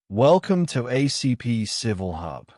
Welcome to ACP CIVIL HUB.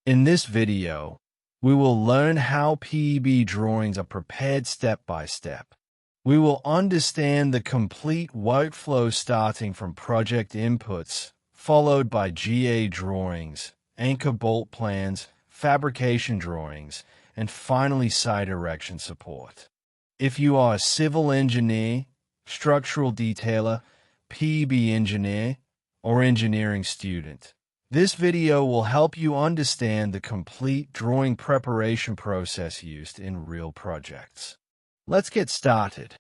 In this video, we will learn how PEB drawings are prepared step by step. We will understand the complete workflow starting from project inputs, followed by GA drawings, anchor bolt plans, fabrication drawings, and finally site erection support. If you are a civil engineer, structural detailer, PEB engineer, or engineering student, this video will help you understand the complete drawing preparation process used in real projects. Let's get started.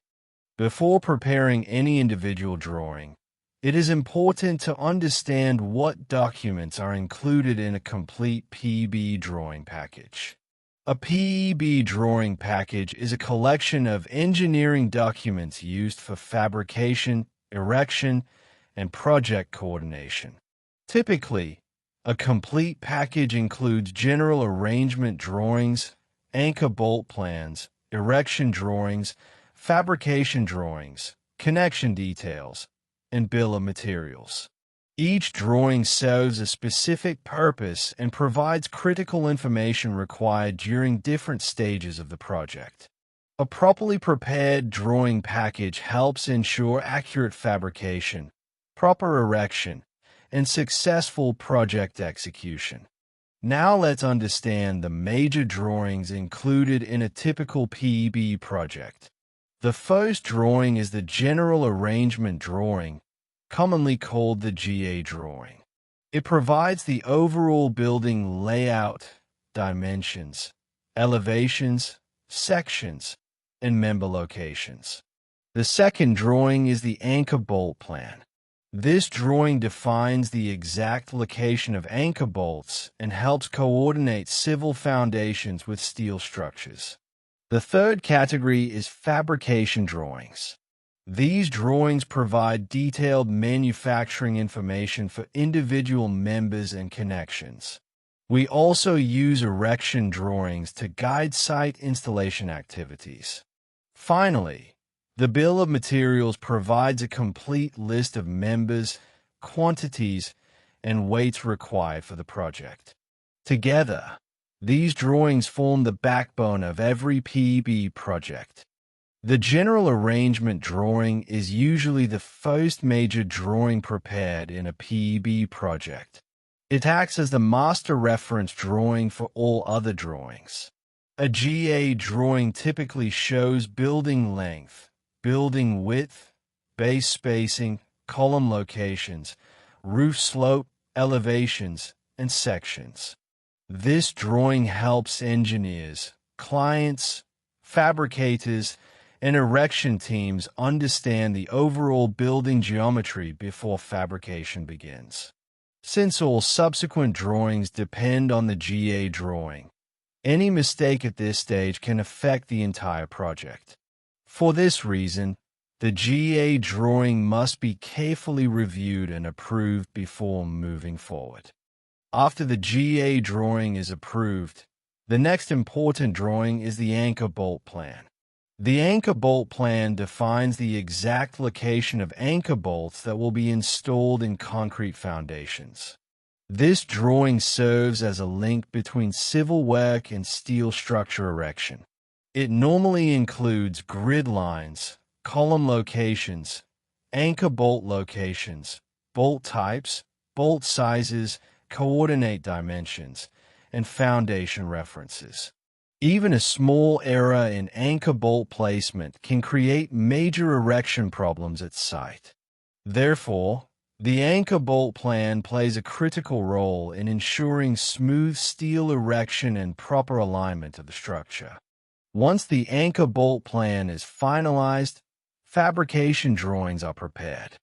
Before preparing any individual drawing, it is important to understand what documents are included in a complete PEB drawing package. A PEB drawing package is a collection of engineering documents used for fabrication, erection, and project coordination. Typically, a complete package includes general arrangement drawings, anchor bolt plans, erection drawings, fabrication drawings, connection details, and bill of materials. Each drawing serves a specific purpose and provides critical information required during different stages of the project. A properly prepared drawing package helps ensure accurate fabrication, proper erection, and successful project execution. Now let's understand the major drawings included in a typical PEB project. The first drawing is the General Arrangement Drawing, commonly called the GA drawing. It provides the overall building layout, dimensions, elevations, sections, and member locations. The second drawing is the Anchor Bolt Plan. This drawing defines the exact location of anchor bolts and helps coordinate civil foundations with steel structures. The third category is fabrication drawings. These drawings provide detailed manufacturing information for individual members and connections. We also use erection drawings to guide site installation activities. Finally, the bill of materials provides a complete list of members, quantities, and weights required for the project. Together, these drawings form the backbone of every PEB project. The General Arrangement Drawing is usually the first major drawing prepared in a PEB project. It acts as the master reference drawing for all other drawings. A GA drawing typically shows building length, building width, base spacing, column locations, roof slope, elevations, and sections. This drawing helps engineers, clients, fabricators, and erection teams understand the overall building geometry before fabrication begins. Since all subsequent drawings depend on the GA drawing, any mistake at this stage can affect the entire project. For this reason, the GA drawing must be carefully reviewed and approved before moving forward. After the GA drawing is approved, the next important drawing is the Anchor Bolt Plan. The Anchor Bolt Plan defines the exact location of anchor bolts that will be installed in concrete foundations. This drawing serves as a link between civil work and steel structure erection. It normally includes grid lines, column locations, anchor bolt locations, bolt types, bolt sizes, coordinate dimensions, and foundation references. Even a small error in anchor bolt placement can create major erection problems at site. Therefore, the Anchor Bolt Plan plays a critical role in ensuring smooth steel erection and proper alignment of the structure. Once the Anchor Bolt Plan is finalized, fabrication drawings are prepared.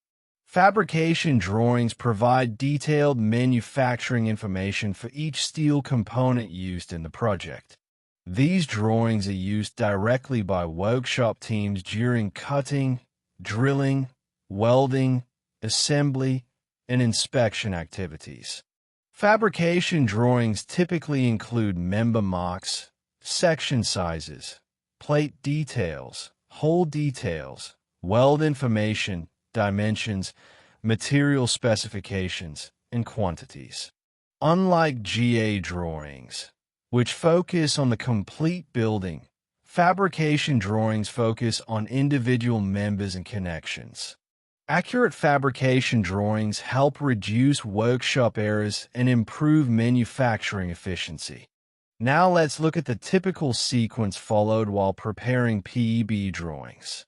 Fabrication drawings provide detailed manufacturing information for each steel component used in the project. These drawings are used directly by workshop teams during cutting, drilling, welding, assembly, and inspection activities. Fabrication drawings typically include member marks, section sizes, plate details, hole details, weld information, dimensions, material specifications, and quantities. Unlike GA drawings, which focus on the complete building, fabrication drawings focus on individual members and connections. Accurate fabrication drawings help reduce workshop errors and improve manufacturing efficiency. Now let's look at the typical sequence followed while preparing PEB drawings.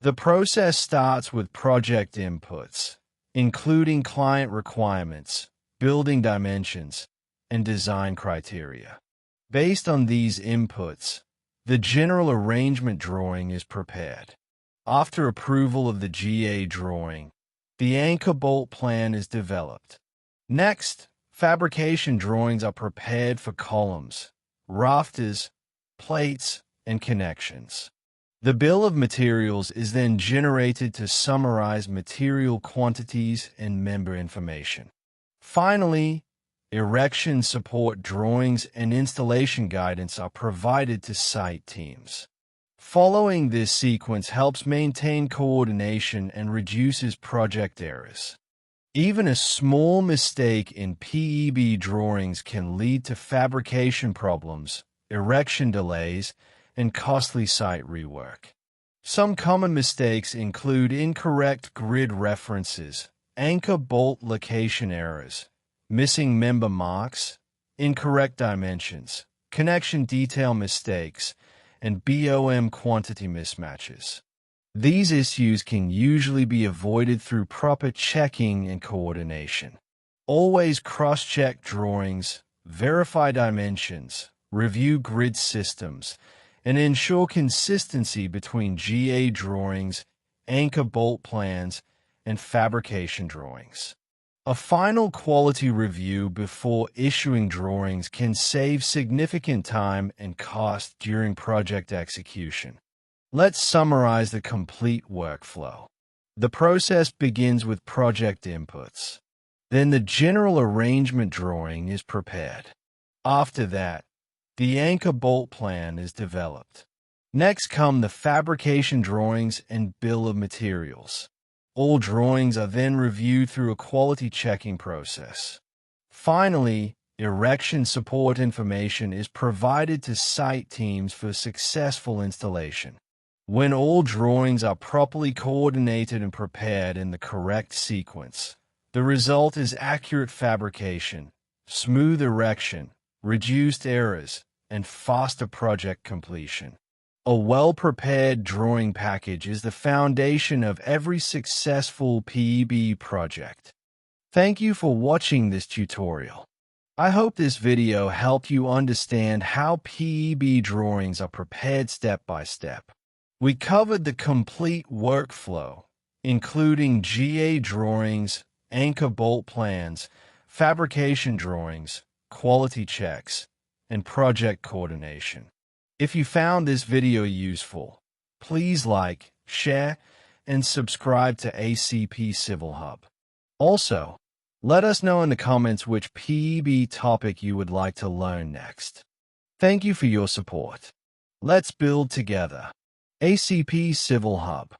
The process starts with project inputs, including client requirements, building dimensions, and design criteria. Based on these inputs, the general arrangement drawing is prepared. After approval of the GA drawing, the anchor bolt plan is developed. Next, fabrication drawings are prepared for columns, rafters, plates, and connections. The bill of materials is then generated to summarize material quantities and member information. Finally, erection support drawings and installation guidance are provided to site teams. Following this sequence helps maintain coordination and reduces project errors. Even a small mistake in PEB drawings can lead to fabrication problems, erection delays, and costly site rework. Some common mistakes include incorrect grid references, anchor bolt location errors, missing member marks, incorrect dimensions, connection detail mistakes, and BOM quantity mismatches. These issues can usually be avoided through proper checking and coordination. Always cross-check drawings, verify dimensions, review grid systems, and ensure consistency between GA drawings, anchor bolt plans, and fabrication drawings. A final quality review before issuing drawings can save significant time and cost during project execution. Let's summarize the complete workflow. The process begins with project inputs. Then the general arrangement drawing is prepared. After that, the anchor bolt plan is developed. Next come the fabrication drawings and bill of materials. All drawings are then reviewed through a quality checking process. Finally, erection support information is provided to site teams for successful installation. When all drawings are properly coordinated and prepared in the correct sequence, the result is accurate fabrication, smooth erection, reduced errors, and faster project completion. A well-prepared drawing package is the foundation of every successful PEB project. Thank you for watching this tutorial. I hope this video helped you understand how PEB drawings are prepared step by step. We covered the complete workflow, including GA drawings, anchor bolt plans, fabrication drawings, quality checks, and project coordination. If you found this video useful, please like, share, and subscribe to ACP Civil Hub. Also, let us know in the comments which PEB topic you would like to learn next. Thank you for your support. Let's build together. ACP Civil Hub.